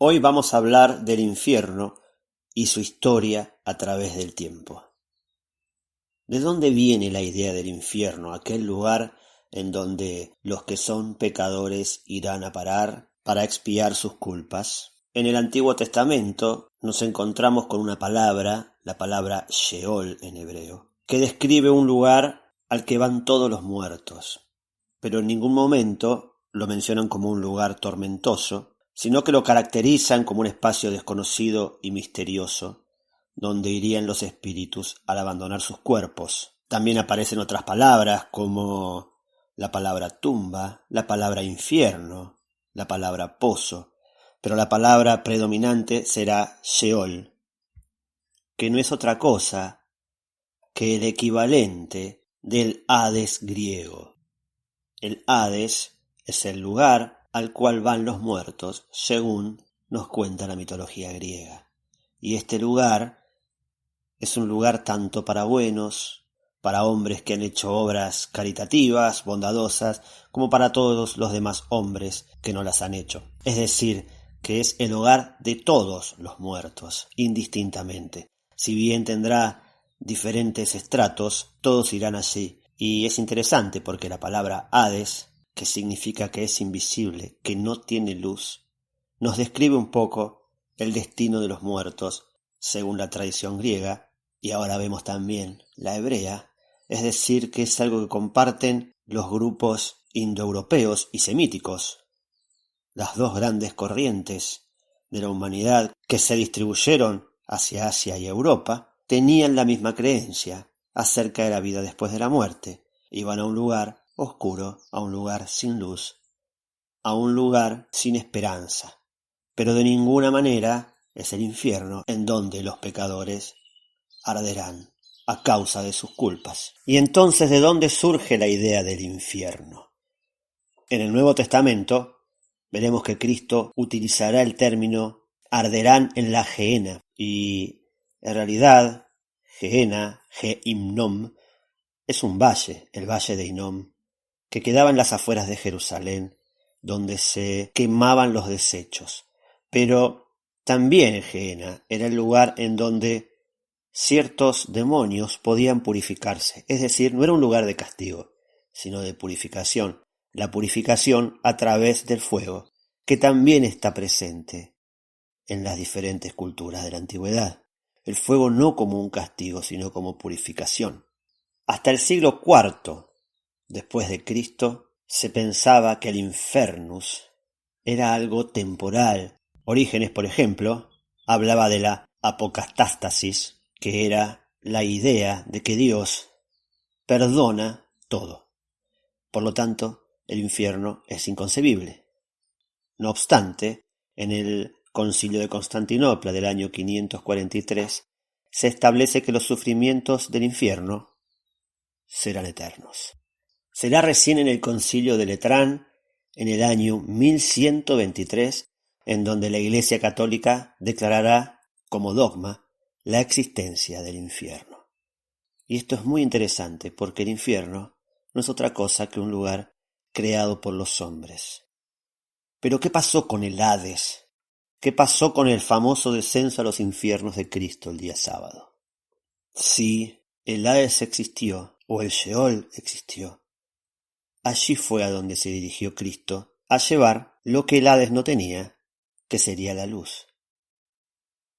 Hoy vamos a hablar del infierno y su historia a través del tiempo. ¿De dónde viene la idea del infierno, aquel lugar en donde los que son pecadores irán a parar para expiar sus culpas? En el Antiguo Testamento nos encontramos con una palabra, la palabra Sheol en hebreo, que describe un lugar al que van todos los muertos, pero en ningún momento lo mencionan como un lugar tormentoso, sino que lo caracterizan como un espacio desconocido y misterioso, donde irían los espíritus al abandonar sus cuerpos. También aparecen otras palabras como la palabra tumba, la palabra infierno, la palabra pozo, pero la palabra predominante será Sheol, que no es otra cosa que el equivalente del Hades griego. El Hades es el lugar al cual van los muertos, según nos cuenta la mitología griega. Y este lugar es un lugar tanto para buenos, para hombres que han hecho obras caritativas, bondadosas, como para todos los demás hombres que no las han hecho. Es decir, que es el hogar de todos los muertos, indistintamente. Si bien tendrá diferentes estratos, todos irán allí. Y es interesante porque la palabra Hades, que significa que es invisible, que no tiene luz, nos describe un poco el destino de los muertos según la tradición griega, y ahora vemos también la hebrea, es decir, que es algo que comparten los grupos indoeuropeos y semíticos, las dos grandes corrientes de la humanidad que se distribuyeron hacia Asia y Europa, tenían la misma creencia acerca de la vida después de la muerte. Iban a un lugar oscuro, a un lugar sin luz, a un lugar sin esperanza. Pero de ninguna manera es el infierno en donde los pecadores arderán a causa de sus culpas. Y entonces, ¿de dónde surge la idea del infierno? En el Nuevo Testamento veremos que Cristo utilizará el término arderán en la Gehenna, y en realidad Gehenna, Ge-Hinnom, es un valle, el valle de Hinnom, que quedaba en las afueras de Jerusalén, donde se quemaban los desechos. Pero también Gehenna era el lugar en donde ciertos demonios podían purificarse, es decir, no era un lugar de castigo, sino de purificación, la purificación a través del fuego, que también está presente en las diferentes culturas de la antigüedad. El fuego no como un castigo, sino como purificación. Hasta el siglo IV después de Cristo se pensaba que el infernus era algo temporal. Orígenes, por ejemplo, hablaba de la apocatástasis, que era la idea de que Dios perdona todo. Por lo tanto, el infierno es inconcebible. No obstante, en el Concilio de Constantinopla del año 543 se establece que los sufrimientos del infierno serán eternos. Será recién en el Concilio de Letrán, en el año 1123, en donde la Iglesia Católica declarará como dogma la existencia del infierno. Y esto es muy interesante porque el infierno no es otra cosa que un lugar creado por los hombres. Pero ¿qué pasó con el Hades? ¿Qué pasó con el famoso descenso a los infiernos de Cristo el día sábado? Si el Hades existió, o el Sheol existió, allí fue a donde se dirigió Cristo a llevar lo que el Hades no tenía, que sería la luz.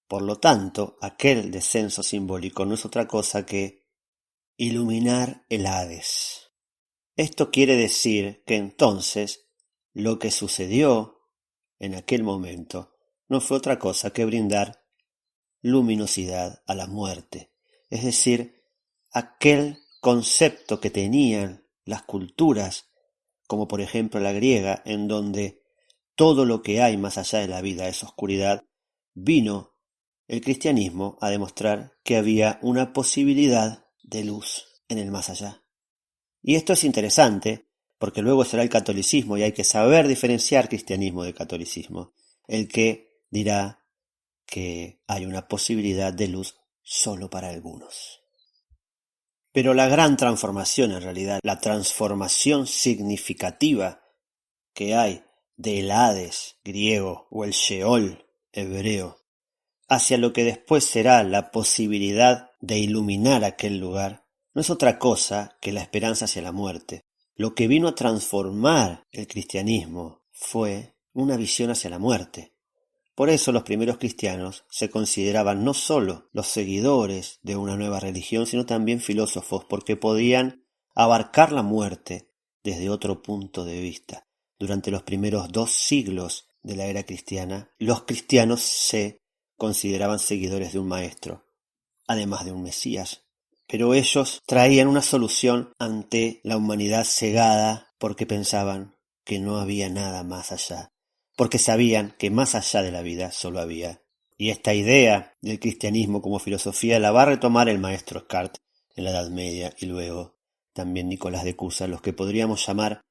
Por lo tanto, aquel descenso simbólico no es otra cosa que iluminar el Hades. Esto quiere decir que entonces lo que sucedió en aquel momento no fue otra cosa que brindar luminosidad a la muerte, es decir, aquel concepto que tenían las culturas, como por ejemplo la griega, en donde todo lo que hay más allá de la vida es oscuridad, vino el cristianismo a demostrar que había una posibilidad de luz en el más allá. Y esto es interesante, porque luego será el catolicismo, y hay que saber diferenciar cristianismo de catolicismo, el que dirá que hay una posibilidad de luz solo para algunos. Pero la gran transformación, en realidad, la transformación significativa que hay del Hades griego o el Sheol hebreo, hacia lo que después será la posibilidad de iluminar aquel lugar, no es otra cosa que la esperanza hacia la muerte. Lo que vino a transformar el cristianismo fue una visión hacia la muerte. Por eso los primeros cristianos se consideraban no solo los seguidores de una nueva religión, sino también filósofos, porque podían abarcar la muerte desde otro punto de vista. Durante los primeros 2 siglos de la era cristiana, los cristianos se consideraban seguidores de un maestro, además de un Mesías. Pero ellos traían una solución ante la humanidad cegada porque pensaban que no había nada más allá, porque sabían que más allá de la vida solo había. Y esta idea del cristianismo como filosofía la va a retomar el maestro Descartes en la Edad Media y luego también Nicolás de Cusa, los que podríamos llamar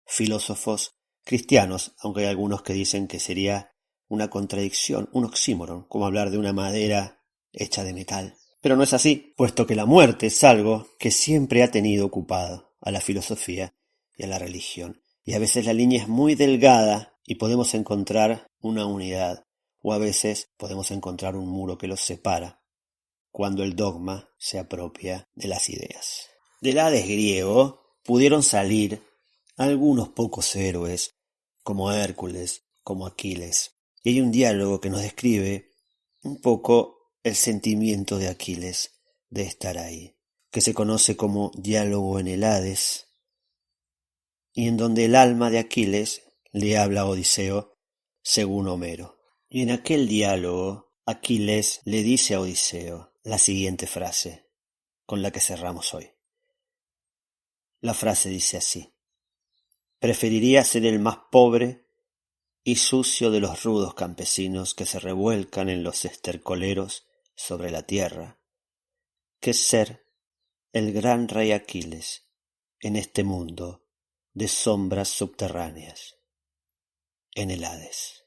filósofos cristianos, aunque hay algunos que dicen que sería una contradicción, un oxímoron, como hablar de una madera hecha de metal. Pero no es así, puesto que la muerte es algo que siempre ha tenido ocupado a la filosofía y a la religión. Y a veces la línea es muy delgada y podemos encontrar una unidad, o a veces podemos encontrar un muro que los separa, cuando el dogma se apropia de las ideas. Del Hades griego pudieron salir algunos pocos héroes, como Hércules, como Aquiles. Y hay un diálogo que nos describe un poco el sentimiento de Aquiles de estar ahí, que se conoce como diálogo en el Hades, y en donde el alma de Aquiles le habla a Odiseo según Homero. Y en aquel diálogo Aquiles le dice a Odiseo la siguiente frase, con la que cerramos hoy. La frase dice así: preferiría ser el más pobre y sucio de los rudos campesinos que se revuelcan en los estercoleros sobre la tierra, que ser el gran rey Aquiles en este mundo de sombras subterráneas, en el Hades.